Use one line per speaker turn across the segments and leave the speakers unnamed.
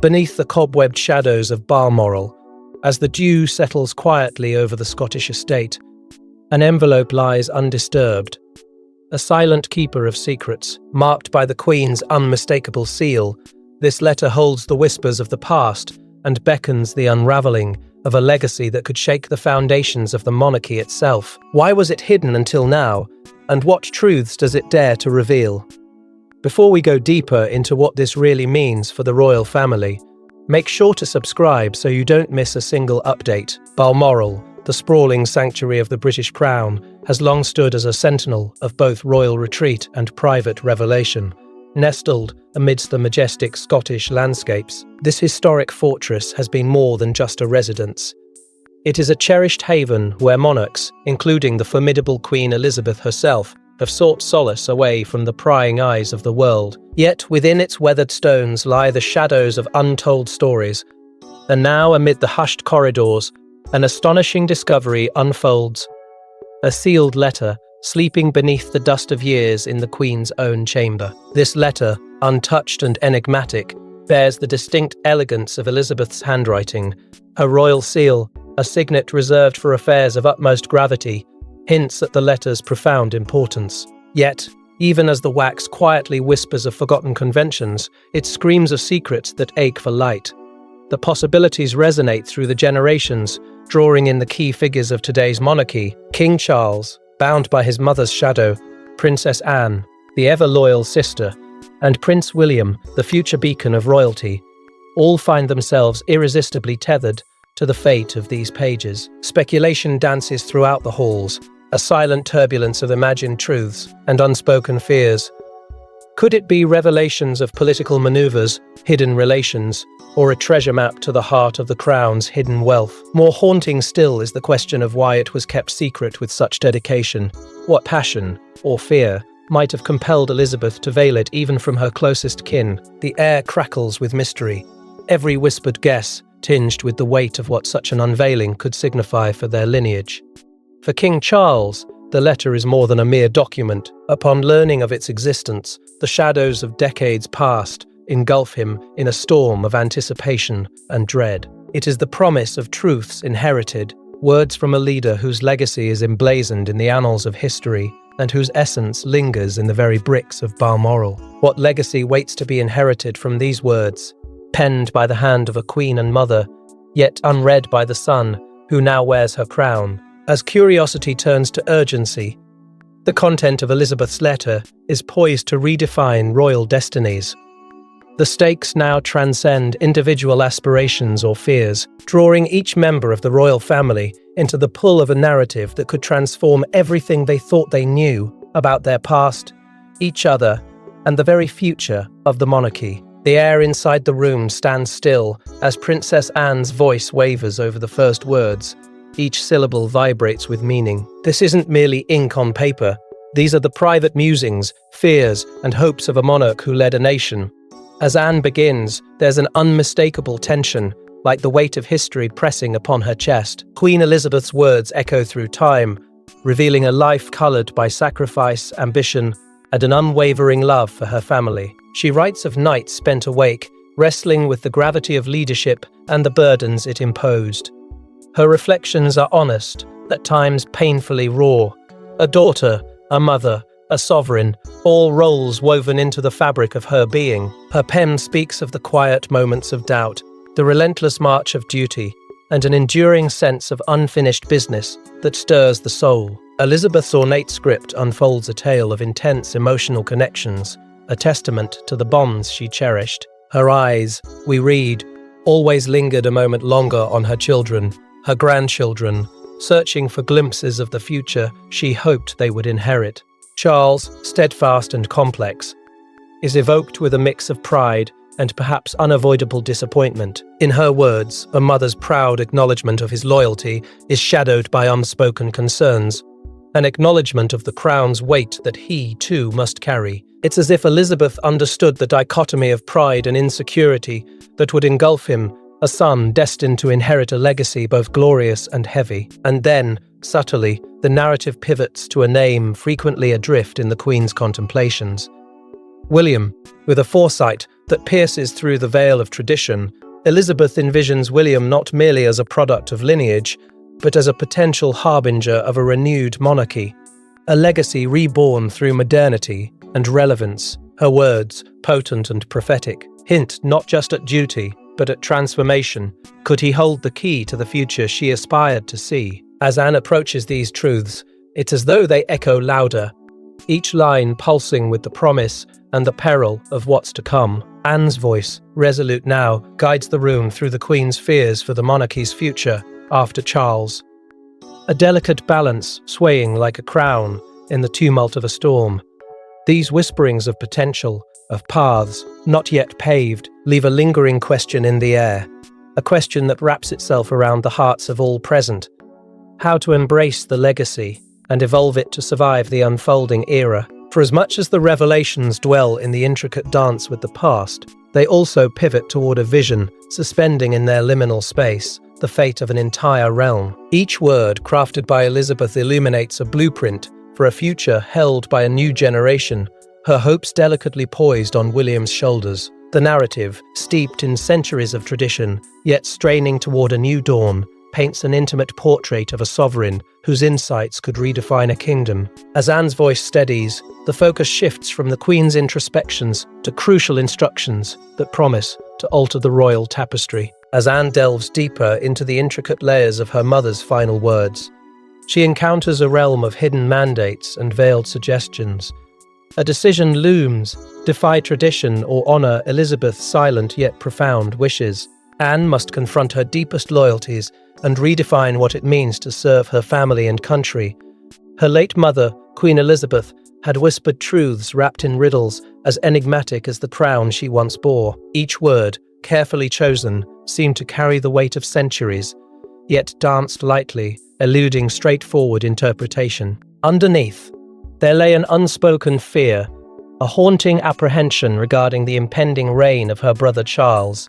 Beneath the cobwebbed shadows of Balmoral, as the dew settles quietly over the Scottish estate, an envelope lies undisturbed, a silent keeper of secrets, marked by the Queen's unmistakable seal. This letter holds the whispers of the past and beckons the unraveling of a legacy that could shake the foundations of the monarchy itself. Why was it hidden until now, and what truths does it dare to reveal? Before we go deeper into what this really means for the royal family, make sure to subscribe so you don't miss a single update. Balmoral, the sprawling sanctuary of the British Crown, has long stood as a sentinel of both royal retreat and private revelation. Nestled amidst the majestic Scottish landscapes, this historic fortress has been more than just a residence. It is a cherished haven where monarchs, including the formidable Queen Elizabeth herself, have sought solace away from the prying eyes of the world. Yet within its weathered stones lie the shadows of untold stories. And now, amid the hushed corridors, an astonishing discovery unfolds. A sealed letter, sleeping beneath the dust of years in the Queen's own chamber. This letter, untouched and enigmatic, bears the distinct elegance of Elizabeth's handwriting. Her royal seal, a signet reserved for affairs of utmost gravity, hints at the letter's profound importance. Yet, even as the wax quietly whispers of forgotten conventions, it screams of secrets that ache for light. The possibilities resonate through the generations, drawing in the key figures of today's monarchy: King Charles, bound by his mother's shadow, Princess Anne, the ever-loyal sister, and Prince William, the future beacon of royalty. All find themselves irresistibly tethered to the fate of these pages. Speculation dances throughout the halls, a silent turbulence of imagined truths and unspoken fears. Could it be revelations of political maneuvers, hidden relations, or a treasure map to the heart of the crown's hidden wealth? More haunting still is the question of why it was kept secret with such dedication. What passion, or fear, might have compelled Elizabeth to veil it even from her closest kin? The air crackles with mystery, every whispered guess tinged with the weight of what such an unveiling could signify for their lineage. For King Charles, the letter is more than a mere document. Upon learning of its existence, the shadows of decades past engulf him in a storm of anticipation and dread. It is the promise of truths inherited, words from a leader whose legacy is emblazoned in the annals of history and whose essence lingers in the very bricks of Balmoral. What legacy waits to be inherited from these words, penned by the hand of a queen and mother, yet unread by the son who now wears her crown? As curiosity turns to urgency, the content of Elizabeth's letter is poised to redefine royal destinies. The stakes now transcend individual aspirations or fears, drawing each member of the royal family into the pull of a narrative that could transform everything they thought they knew about their past, each other, and the very future of the monarchy. The air inside the room stands still as Princess Anne's voice wavers over the first words. Each syllable vibrates with meaning. This isn't merely ink on paper. These are the private musings, fears, and hopes of a monarch who led a nation. As Anne begins, there's an unmistakable tension, like the weight of history pressing upon her chest. Queen Elizabeth's words echo through time, revealing a life colored by sacrifice, ambition, and an unwavering love for her family. She writes of nights spent awake, wrestling with the gravity of leadership and the burdens it imposed. Her reflections are honest, at times painfully raw. A daughter, a mother, a sovereign, all roles woven into the fabric of her being. Her pen speaks of the quiet moments of doubt, the relentless march of duty, and an enduring sense of unfinished business that stirs the soul. Elizabeth's ornate script unfolds a tale of intense emotional connections, a testament to the bonds she cherished. Her eyes, we read, always lingered a moment longer on her children, her grandchildren, searching for glimpses of the future she hoped they would inherit. Charles, steadfast and complex, is evoked with a mix of pride and perhaps unavoidable disappointment. In her words, a mother's proud acknowledgement of his loyalty is shadowed by unspoken concerns, an acknowledgement of the crown's weight that he, too, must carry. It's as if Elizabeth understood the dichotomy of pride and insecurity that would engulf him, a son destined to inherit a legacy both glorious and heavy. And then, subtly, the narrative pivots to a name frequently adrift in the Queen's contemplations. William, with a foresight that pierces through the veil of tradition, Elizabeth envisions William not merely as a product of lineage, but as a potential harbinger of a renewed monarchy, a legacy reborn through modernity and relevance. Her words, potent and prophetic, hint not just at duty, but at transformation. Could he hold the key to the future she aspired to see? As Anne approaches these truths, it's as though they echo louder, each line pulsing with the promise and the peril of what's to come. Anne's voice, resolute now, guides the room through the Queen's fears for the monarchy's future after Charles. A delicate balance swaying like a crown in the tumult of a storm. These whisperings of potential, of paths not yet paved, leave a lingering question in the air, a question that wraps itself around the hearts of all present. How to embrace the legacy and evolve it to survive the unfolding era. For as much as the revelations dwell in the intricate dance with the past, they also pivot toward a vision, suspending in their liminal space the fate of an entire realm. Each word crafted by Elizabeth illuminates a blueprint for a future held by a new generation, her hopes delicately poised on William's shoulders. The narrative, steeped in centuries of tradition, yet straining toward a new dawn, paints an intimate portrait of a sovereign whose insights could redefine a kingdom. As Anne's voice steadies, the focus shifts from the Queen's introspections to crucial instructions that promise to alter the royal tapestry. As Anne delves deeper into the intricate layers of her mother's final words, she encounters a realm of hidden mandates and veiled suggestions. A decision looms: defy tradition or honor Elizabeth's silent yet profound wishes. Anne must confront her deepest loyalties and redefine what it means to serve her family and country. Her late mother, Queen Elizabeth, had whispered truths wrapped in riddles as enigmatic as the crown she once bore. Each word, carefully chosen, seemed to carry the weight of centuries, yet danced lightly, eluding straightforward interpretation. Underneath, there lay an unspoken fear, a haunting apprehension regarding the impending reign of her brother Charles.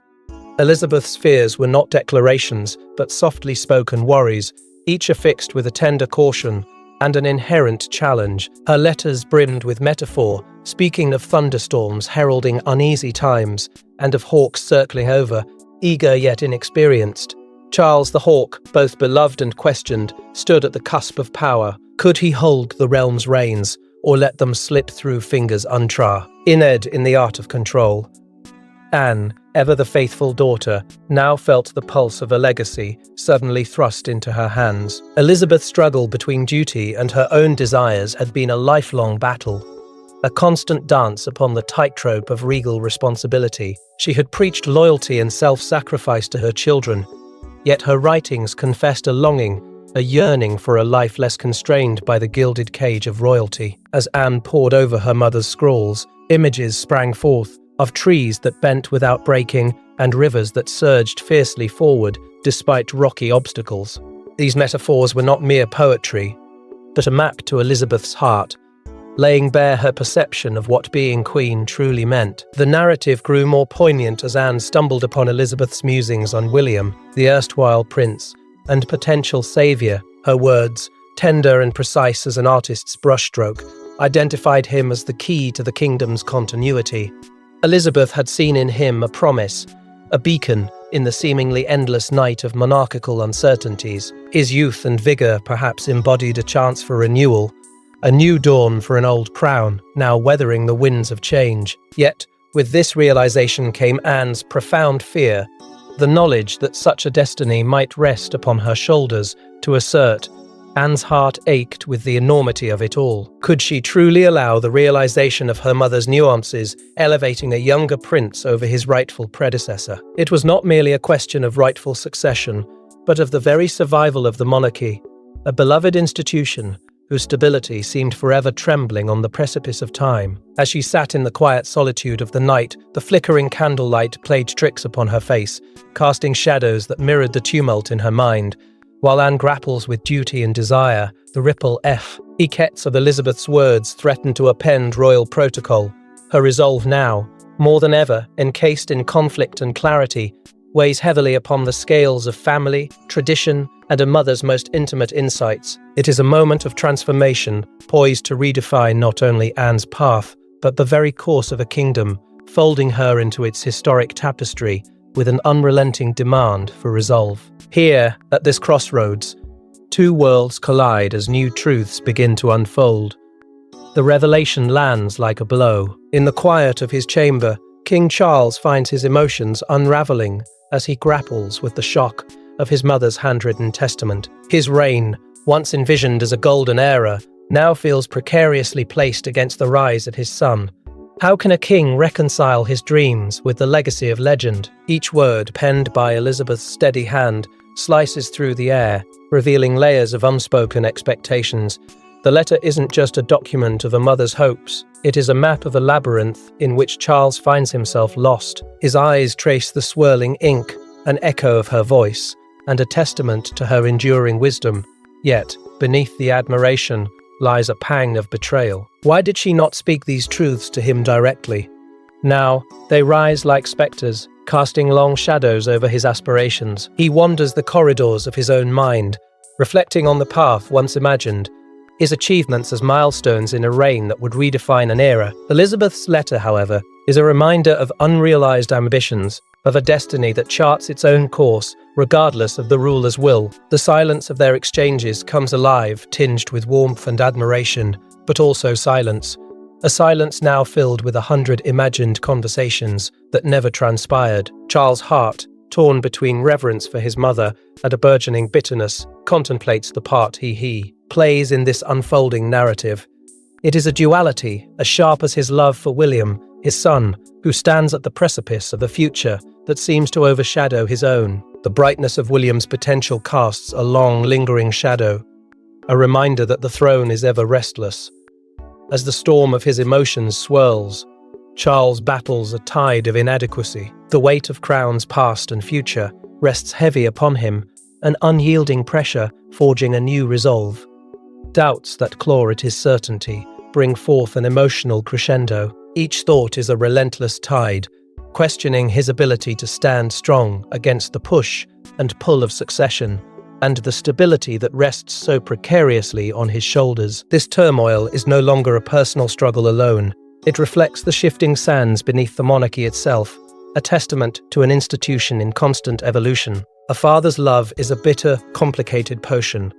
Elizabeth's fears were not declarations, but softly spoken worries, each affixed with a tender caution and an inherent challenge. Her letters brimmed with metaphor, speaking of thunderstorms heralding uneasy times, and of hawks circling over, eager yet inexperienced. Charles the Hawk, both beloved and questioned, stood at the cusp of power. Could he hold the realm's reins, or let them slip through fingers untried in the art of control? Anne, ever the faithful daughter, now felt the pulse of a legacy suddenly thrust into her hands. Elizabeth's struggle between duty and her own desires had been a lifelong battle, a constant dance upon the tightrope of regal responsibility. She had preached loyalty and self-sacrifice to her children, yet her writings confessed a longing, a yearning for a life less constrained by the gilded cage of royalty. As Anne pored over her mother's scrawls, images sprang forth, of trees that bent without breaking and rivers that surged fiercely forward despite rocky obstacles. These metaphors were not mere poetry, but a map to Elizabeth's heart, laying bare her perception of what being queen truly meant. The narrative grew more poignant as Anne stumbled upon Elizabeth's musings on William, the erstwhile prince and potential saviour. Her words, tender and precise as an artist's brushstroke, identified him as the key to the kingdom's continuity. Elizabeth had seen in him a promise, a beacon in the seemingly endless night of monarchical uncertainties. His youth and vigour perhaps embodied a chance for renewal, a new dawn for an old crown, now weathering the winds of change. Yet, with this realization came Anne's profound fear, the knowledge that such a destiny might rest upon her shoulders to assert. Anne's heart ached with the enormity of it all. Could she truly allow the realization of her mother's nuances, elevating a younger prince over his rightful predecessor? It was not merely a question of rightful succession, but of the very survival of the monarchy, a beloved institution whose stability seemed forever trembling on the precipice of time. As she sat in the quiet solitude of the night, the flickering candlelight played tricks upon her face, casting shadows that mirrored the tumult in her mind. While Anne grapples with duty and desire, the ripple echoes of Elizabeth's words threaten to append royal protocol. Her resolve now, more than ever, encased in conflict and clarity, weighs heavily upon the scales of family, tradition, and a mother's most intimate insights. It is a moment of transformation, poised to redefine not only Anne's path, but the very course of a kingdom, folding her into its historic tapestry with an unrelenting demand for resolve. Here, at this crossroads, two worlds collide as new truths begin to unfold. The revelation lands like a blow. In the quiet of his chamber, King Charles finds his emotions unraveling as he grapples with the shock of his mother's handwritten testament. His reign, once envisioned as a golden era, now feels precariously placed against the rise of his son. How can a king reconcile his dreams with the legacy of legend? Each word, penned by Elizabeth's steady hand, slices through the air, revealing layers of unspoken expectations. The letter isn't just a document of a mother's hopes, it is a map of a labyrinth in which Charles finds himself lost. His eyes trace the swirling ink, an echo of her voice, and a testament to her enduring wisdom. Yet, beneath the admiration, lies a pang of betrayal. Why did she not speak these truths to him directly? Now, they rise like spectres, casting long shadows over his aspirations. He wanders the corridors of his own mind, reflecting on the path once imagined, his achievements as milestones in a reign that would redefine an era. Elizabeth's letter, however, is a reminder of unrealized ambitions, of a destiny that charts its own course, regardless of the ruler's will. The silence of their exchanges comes alive, tinged with warmth and admiration, but also silence. A silence now filled with 100 imagined conversations that never transpired. Charles' heart, torn between reverence for his mother and a burgeoning bitterness, contemplates the part he plays in this unfolding narrative. It is a duality, as sharp as his love for William, his son, who stands at the precipice of a future that seems to overshadow his own. The brightness of William's potential casts a long, lingering shadow, a reminder that the throne is ever restless. As the storm of his emotions swirls, Charles battles a tide of inadequacy. The weight of crowns past and future rests heavy upon him, an unyielding pressure forging a new resolve. Doubts that claw at his certainty bring forth an emotional crescendo. Each thought is a relentless tide, questioning his ability to stand strong against the push and pull of succession, and the stability that rests so precariously on his shoulders. This turmoil is no longer a personal struggle alone. It reflects the shifting sands beneath the monarchy itself, a testament to an institution in constant evolution. A father's love is a bitter, complicated potion,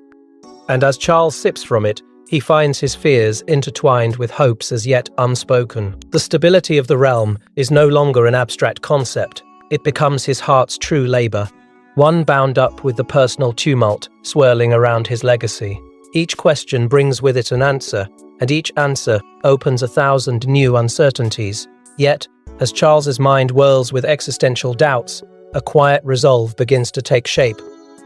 and as Charles sips from it, he finds his fears intertwined with hopes as yet unspoken. The stability of the realm is no longer an abstract concept. It becomes his heart's true labor, one bound up with the personal tumult swirling around his legacy. Each question brings with it an answer, and each answer opens 1,000 new uncertainties. Yet, as Charles's mind whirls with existential doubts, a quiet resolve begins to take shape,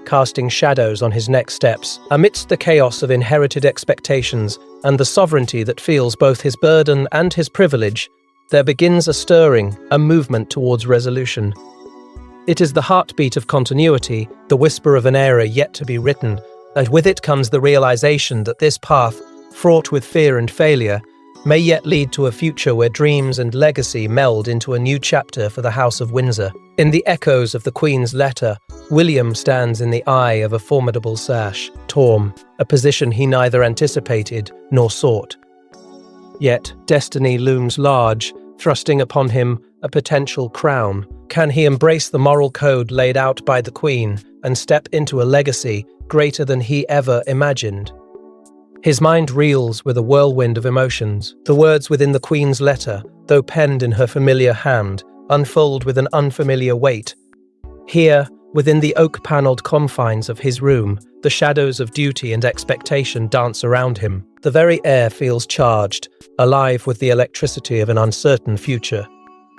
casting shadows on his next steps. Amidst the chaos of inherited expectations and the sovereignty that feels both his burden and his privilege, there begins a stirring, a movement towards resolution. It is the heartbeat of continuity, the whisper of an era yet to be written, and with it comes the realization that this path, fraught with fear and failure, may yet lead to a future where dreams and legacy meld into a new chapter for the House of Windsor. In the echoes of the Queen's letter, William stands in the eye of a formidable sash, Torm, a position he neither anticipated nor sought. Yet destiny looms large, thrusting upon him a potential crown. Can he embrace the moral code laid out by the Queen and step into a legacy greater than he ever imagined? His mind reels with a whirlwind of emotions. The words within the Queen's letter, though penned in her familiar hand, unfold with an unfamiliar weight. Here, within the oak-panelled confines of his room, the shadows of duty and expectation dance around him. The very air feels charged, alive with the electricity of an uncertain future.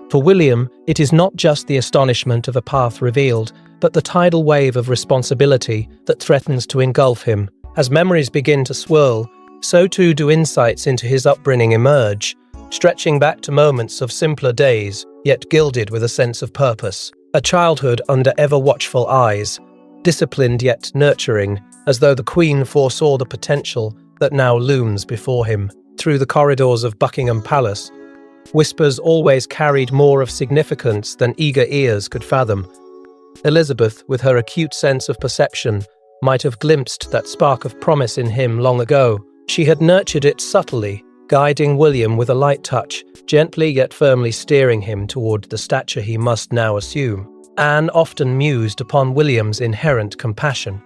For William, it is not just the astonishment of a path revealed, but the tidal wave of responsibility that threatens to engulf him. As memories begin to swirl, so too do insights into his upbringing emerge, stretching back to moments of simpler days, yet gilded with a sense of purpose. A childhood under ever-watchful eyes, disciplined yet nurturing, as though the Queen foresaw the potential that now looms before him. Through the corridors of Buckingham Palace, whispers always carried more of significance than eager ears could fathom. Elizabeth, with her acute sense of perception, might have glimpsed that spark of promise in him long ago. She had nurtured it subtly, guiding William with a light touch, gently yet firmly steering him toward the stature he must now assume. Anne often mused upon William's inherent compassion.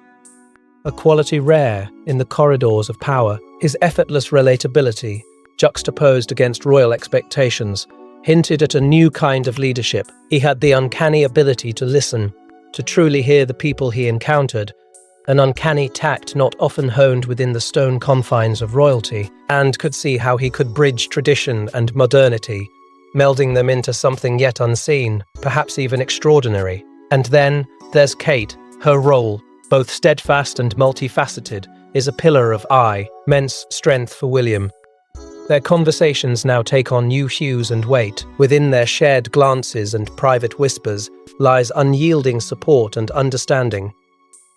A quality rare in the corridors of power, his effortless relatability, juxtaposed against royal expectations, hinted at a new kind of leadership. He had the uncanny ability to listen, to truly hear the people he encountered, an uncanny tact not often honed within the stone confines of royalty, and could see how he could bridge tradition and modernity, melding them into something yet unseen, perhaps even extraordinary. And then there's Kate. Her role, both steadfast and multifaceted, is a pillar of immense strength for William. Their conversations now take on new hues and weight. Within their shared glances and private whispers lies unyielding support and understanding.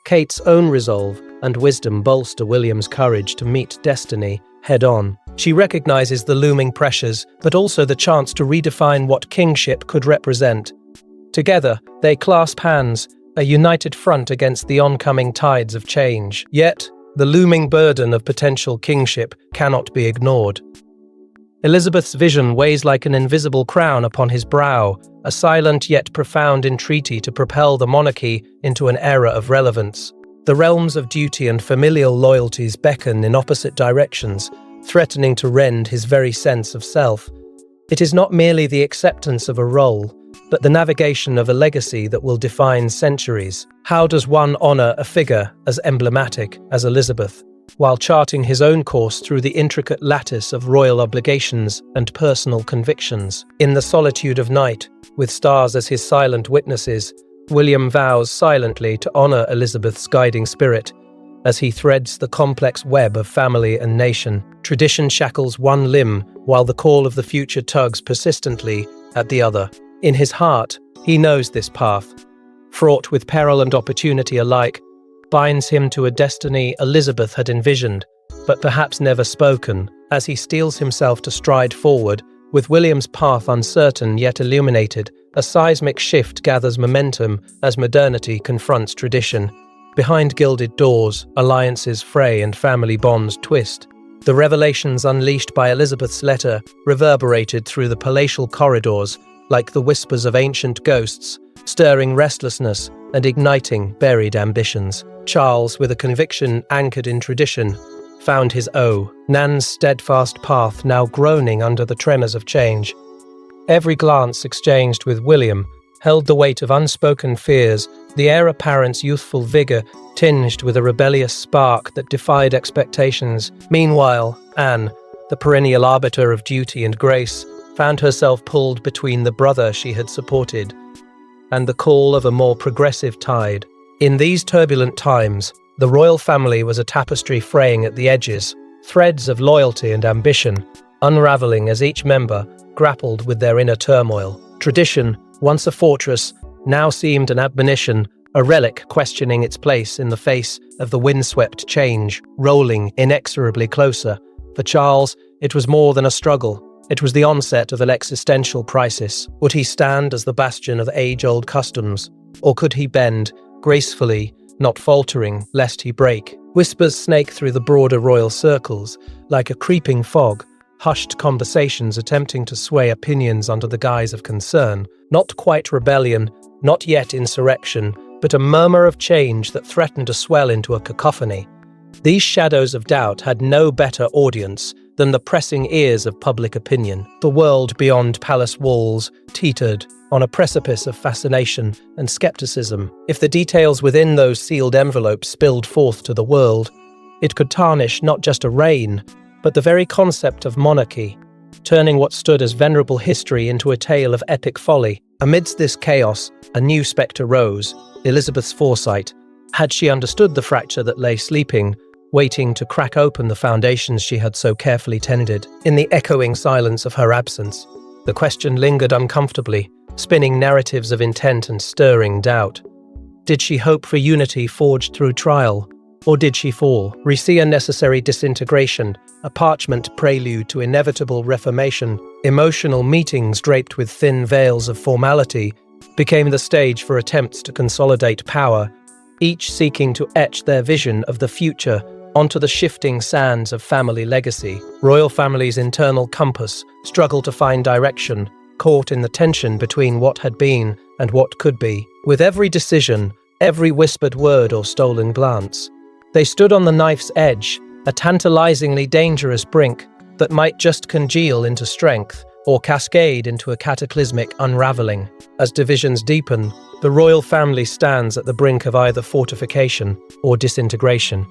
Kate's own resolve and wisdom bolster William's courage to meet destiny head-on. She recognizes the looming pressures, but also the chance to redefine what kingship could represent. Together, they clasp hands, a united front against the oncoming tides of change. Yet, the looming burden of potential kingship cannot be ignored. Elizabeth's vision weighs like an invisible crown upon his brow, a silent yet profound entreaty to propel the monarchy into an era of relevance. The realms of duty and familial loyalties beckon in opposite directions, threatening to rend his very sense of self. It is not merely the acceptance of a role, but the navigation of a legacy that will define centuries. How does one honor a figure as emblematic as Elizabeth, while charting his own course through the intricate lattice of royal obligations and personal convictions? In the solitude of night, with stars as his silent witnesses, William vows silently to honor Elizabeth's guiding spirit. As he threads the complex web of family and nation, tradition shackles one limb while the call of the future tugs persistently at the other. In his heart, he knows this path, fraught with peril and opportunity alike, binds him to a destiny Elizabeth had envisioned, but perhaps never spoken. As he steels himself to stride forward, with William's path uncertain yet illuminated, a seismic shift gathers momentum as modernity confronts tradition. Behind gilded doors, alliances fray and family bonds twist. The revelations unleashed by Elizabeth's letter reverberated through the palatial corridors like the whispers of ancient ghosts, stirring restlessness and igniting buried ambitions. Charles, with a conviction anchored in tradition, found his Nan's steadfast path now groaning under the tremors of change. Every glance exchanged with William held the weight of unspoken fears, the heir apparent's youthful vigor tinged with a rebellious spark that defied expectations. Meanwhile, Anne, the perennial arbiter of duty and grace, found herself pulled between the brother she had supported and the call of a more progressive tide. In these turbulent times, the royal family was a tapestry fraying at the edges, threads of loyalty and ambition unraveling as each member grappled with their inner turmoil. Tradition, once a fortress, now seemed an admonition, a relic questioning its place in the face of the windswept change, rolling inexorably closer. For Charles, it was more than a struggle. It was the onset of an existential crisis. Would he stand as the bastion of age-old customs, or could he bend, gracefully, not faltering, lest he break? Whispers snake through the broader royal circles, like a creeping fog, hushed conversations attempting to sway opinions under the guise of concern. Not quite rebellion, not yet insurrection, but a murmur of change that threatened to swell into a cacophony. These shadows of doubt had no better audience than the pressing ears of public opinion. The world beyond palace walls teetered on a precipice of fascination and skepticism. If the details within those sealed envelopes spilled forth to the world, it could tarnish not just a reign, but the very concept of monarchy, turning what stood as venerable history into a tale of epic folly. Amidst this chaos, a new spectre rose, Elizabeth's foresight. Had she understood the fracture that lay sleeping, waiting to crack open the foundations she had so carefully tended? In the echoing silence of her absence, the question lingered uncomfortably, spinning narratives of intent and stirring doubt. Did she hope for unity forged through trial, or did she foresee a necessary disintegration, a parchment prelude to inevitable reformation? Emotional meetings draped with thin veils of formality became the stage for attempts to consolidate power, each seeking to etch their vision of the future onto the shifting sands of family legacy. Royal family's internal compass struggled to find direction, caught in the tension between what had been and what could be. With every decision, every whispered word or stolen glance, they stood on the knife's edge, a tantalizingly dangerous brink that might just congeal into strength or cascade into a cataclysmic unraveling. As divisions deepen, the royal family stands at the brink of either fortification or disintegration.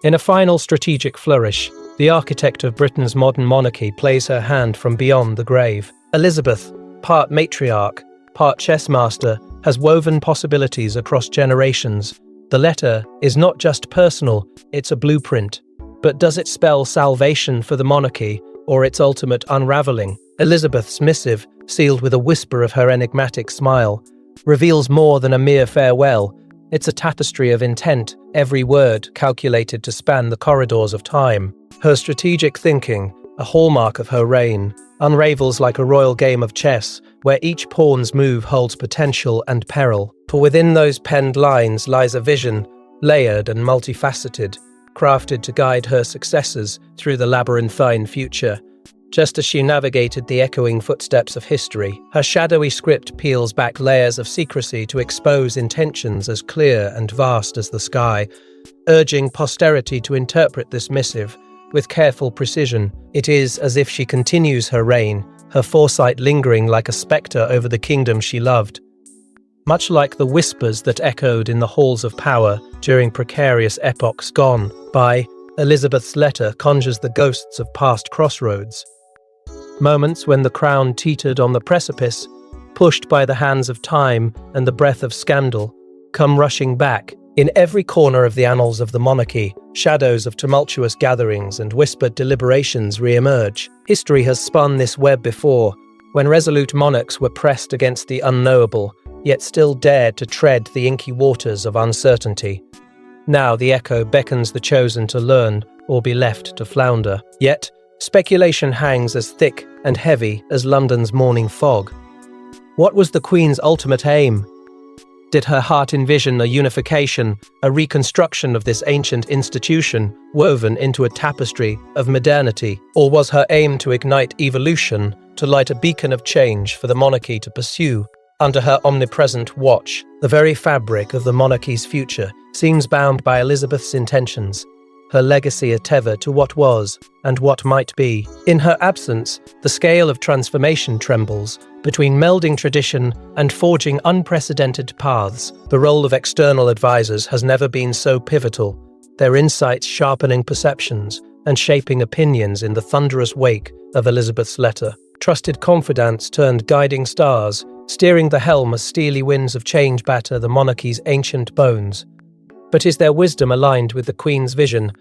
In a final strategic flourish, the architect of Britain's modern monarchy plays her hand from beyond the grave. Elizabeth, part matriarch, part chess master, has woven possibilities across generations. The letter is not just personal, it's a blueprint. But does it spell salvation for the monarchy or its ultimate unraveling? Elizabeth's missive, sealed with a whisper of her enigmatic smile, reveals more than a mere farewell. It's a tapestry of intent, every word calculated to span the corridors of time. Her strategic thinking, a hallmark of her reign, unravels like a royal game of chess, where each pawn's move holds potential and peril. For within those penned lines lies a vision, layered and multifaceted, crafted to guide her successors through the labyrinthine future. Just as she navigated the echoing footsteps of history, her shadowy script peels back layers of secrecy to expose intentions as clear and vast as the sky, urging posterity to interpret this missive with careful precision. It is as if she continues her reign, her foresight lingering like a spectre over the kingdom she loved. Much like the whispers that echoed in the halls of power during precarious epochs gone by, Elizabeth's letter conjures the ghosts of past crossroads. Moments when the crown teetered on the precipice, pushed by the hands of time and the breath of scandal, come rushing back. In every corner of the annals of the monarchy, shadows of tumultuous gatherings and whispered deliberations re-emerge. History has spun this web before, when resolute monarchs were pressed against the unknowable, yet still dared to tread the inky waters of uncertainty. Now the echo beckons the chosen to learn or be left to flounder. Yet, speculation hangs as thick and heavy as London's morning fog. What was the Queen's ultimate aim? Did her heart envision a unification, a reconstruction of this ancient institution woven into a tapestry of modernity? Or was her aim to ignite evolution, to light a beacon of change for the monarchy to pursue? Under her omnipresent watch, the very fabric of the monarchy's future seems bound by Elizabeth's intentions, her legacy a tether to what was and what might be. In her absence, the scale of transformation trembles, between melding tradition and forging unprecedented paths. The role of external advisors has never been so pivotal, their insights sharpening perceptions and shaping opinions in the thunderous wake of Elizabeth's letter. Trusted confidants turned guiding stars, steering the helm as steely winds of change batter the monarchy's ancient bones. But is their wisdom aligned with the Queen's vision,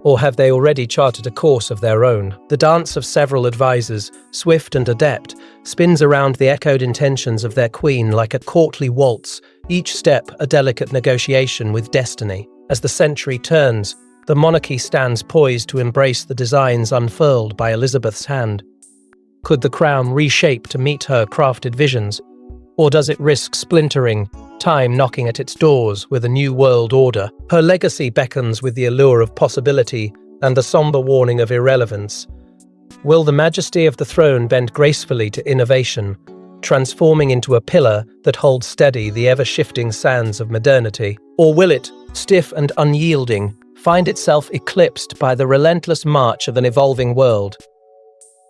or have they already charted a course of their own? The dance of several advisors, swift and adept, spins around the echoed intentions of their Queen like a courtly waltz, each step a delicate negotiation with destiny. As the century turns, the monarchy stands poised to embrace the designs unfurled by Elizabeth's hand. Could the crown reshape to meet her crafted visions? Or does it risk splintering, time knocking at its doors with a new world order? Her legacy beckons with the allure of possibility and the somber warning of irrelevance. Will the majesty of the throne bend gracefully to innovation, transforming into a pillar that holds steady the ever-shifting sands of modernity? Or will it, stiff and unyielding, find itself eclipsed by the relentless march of an evolving world?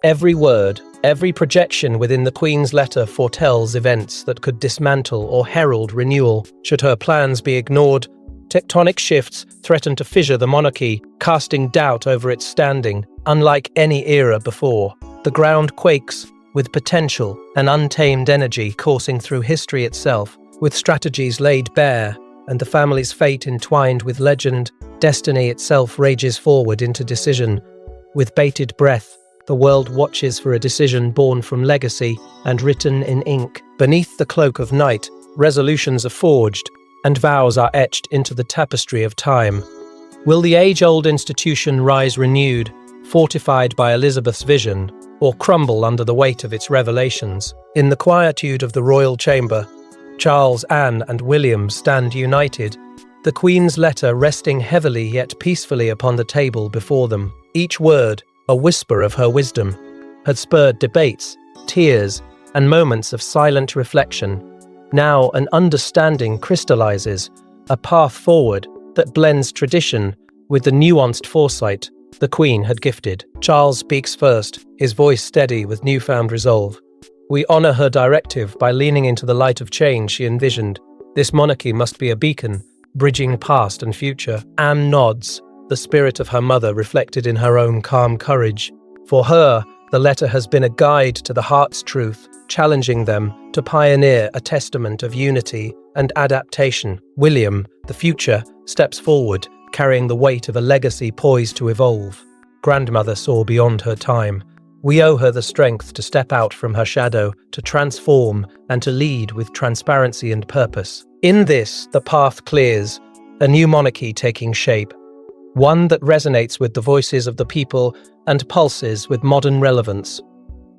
Every word, every projection within the Queen's letter foretells events that could dismantle or herald renewal. Should her plans be ignored, tectonic shifts threaten to fissure the monarchy, casting doubt over its standing. Unlike any era before, the ground quakes with potential and untamed energy coursing through history itself. With strategies laid bare and the family's fate entwined with legend, destiny itself rages forward into decision. With bated breath, the world watches for a decision born from legacy and written in ink. Beneath the cloak of night, resolutions are forged and vows are etched into the tapestry of time. Will the age-old institution rise renewed, fortified by Elizabeth's vision, or crumble under the weight of its revelations? In the quietude of the royal chamber, Charles, Anne, and William stand united, the Queen's letter resting heavily yet peacefully upon the table before them. Each word, a whisper of her wisdom, had spurred debates, tears, and moments of silent reflection. Now an understanding crystallizes, a path forward that blends tradition with the nuanced foresight the Queen had gifted. Charles speaks first, his voice steady with newfound resolve. We honor her directive by leaning into the light of change she envisioned. This monarchy must be a beacon, bridging past and future. Anne nods, the spirit of her mother reflected in her own calm courage. For her, the letter has been a guide to the heart's truth, challenging them to pioneer a testament of unity and adaptation. William, the future, steps forward, carrying the weight of a legacy poised to evolve. Grandmother saw beyond her time. We owe her the strength to step out from her shadow, to transform, and to lead with transparency and purpose. In this, the path clears, a new monarchy taking shape, one that resonates with the voices of the people and pulses with modern relevance.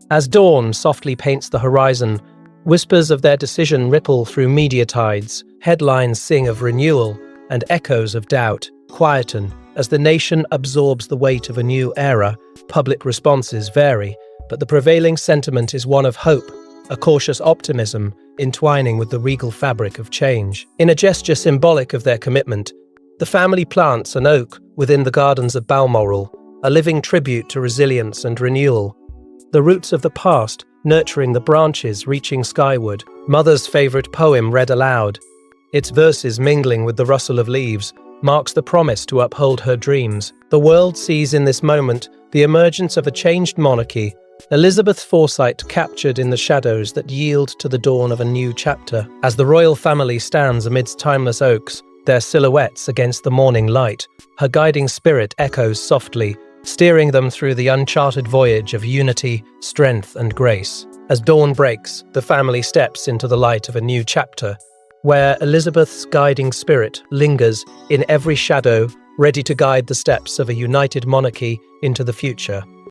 As dawn softly paints the horizon, whispers of their decision ripple through media tides, headlines sing of renewal, and echoes of doubt quieten. As the nation absorbs the weight of a new era, public responses vary, but the prevailing sentiment is one of hope, a cautious optimism entwining with the regal fabric of change. In a gesture symbolic of their commitment, the family plants an oak within the gardens of Balmoral, a living tribute to resilience and renewal. The roots of the past nurturing the branches reaching skyward, Mother's favorite poem read aloud, its verses mingling with the rustle of leaves, marks the promise to uphold her dreams. The world sees in this moment the emergence of a changed monarchy, Elizabeth's foresight captured in the shadows that yield to the dawn of a new chapter. As the royal family stands amidst timeless oaks, their silhouettes against the morning light, her guiding spirit echoes softly, steering them through the uncharted voyage of unity, strength, and grace. As dawn breaks, the family steps into the light of a new chapter, where Elizabeth's guiding spirit lingers in every shadow, ready to guide the steps of a united monarchy into the future.